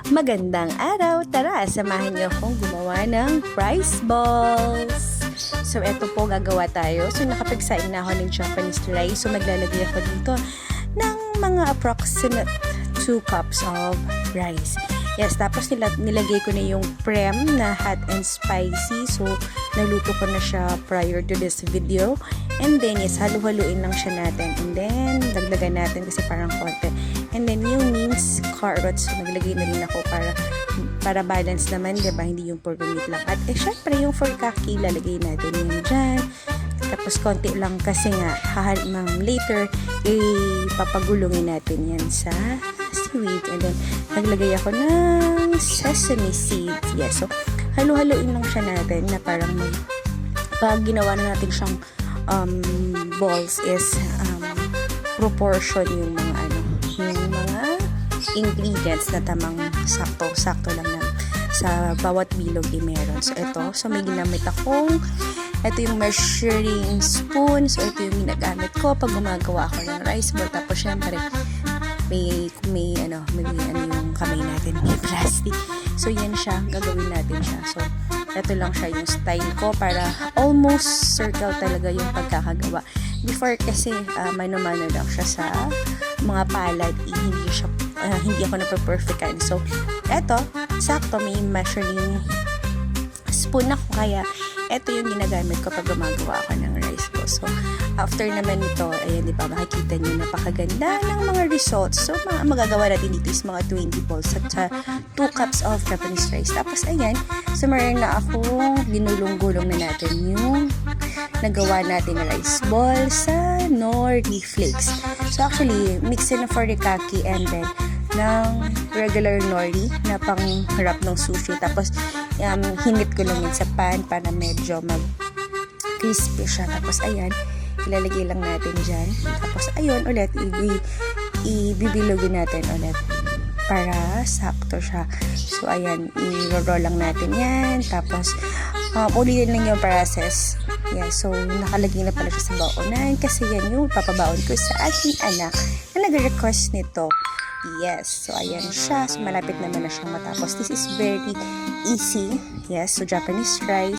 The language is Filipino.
Magandang araw! Tara, samahan niyo akong gumawa ng rice balls. So, eto po gagawa tayo. So, nakapagsaing na ako ng Japanese rice. So, maglalagay ako dito ng mga approximate 2 cups of rice. Yes, tapos nilagay ko na yung prem na hot and spicy. So, naluto ko na siya prior to this video. And then, yes, halu-haluin lang siya natin. And then, dagdagan natin kasi parang konti. And then, yung minced carrots, so, naglagay na rin ako para balance naman, diba? Hindi yung puro meat lang. At, syempre, yung furikake, lalagay natin yun dyan. Tapos, konti lang kasi nga, later, papagulungin natin yan sa seaweed. And then, naglagay ako ng sesame seeds. Yes, so, halu-haluin lang siya natin na parang pag ginawa na natin siyang balls is proportion yung mga ingredients na tamang sakto lang na sa bawat bilog meron. So, ito. So, may ginamit akong ito yung measuring spoon. So, ito yung ginagamit ko pag gumagawa ako ng rice ball. Tapos, syempre, may yung kamay natin, may plastic. So, yan siya. Gagawin natin siya. So, ito lang siya yung style ko para almost circle talaga yung pagkakagawa. Before kasi, mano-mano lang siya sa mga palad. Hindi ako na-perfectan. So, eto, sakto may measuring spoon ako. Kaya, eto yung ginagamit ko pag gumagawa ako ng rice ball. So, after naman ito, ayan, di ba, makikita nyo napakaganda ng mga results. So, magagawa natin dito is mga 20 balls at 2 cups of Japanese rice. Tapos, ayan, so meron na akong ginulong-gulong na natin yung nagawa natin na rice ball sa nori flakes. So, actually, mix in na furikake and then ng regular nori na pang-wrap ng sushi. Tapos, hinit ko lang yan sa pan para medyo crispy siya. Tapos, ayan, ilalagay lang natin dyan. Tapos, ayun, ulit, ibibilogin natin ulit para sakto siya. So, ayan, i-roll lang natin yan. Tapos, ulitin lang yung process. Yeah, so, nakalagay na pala siya sa baonan kasi yan yung papabaon ko sa aking anak na nag-request nito. Yes, so ayan siya. So, malapit naman na siyang matapos. This is very easy. Yes, so Japanese rice.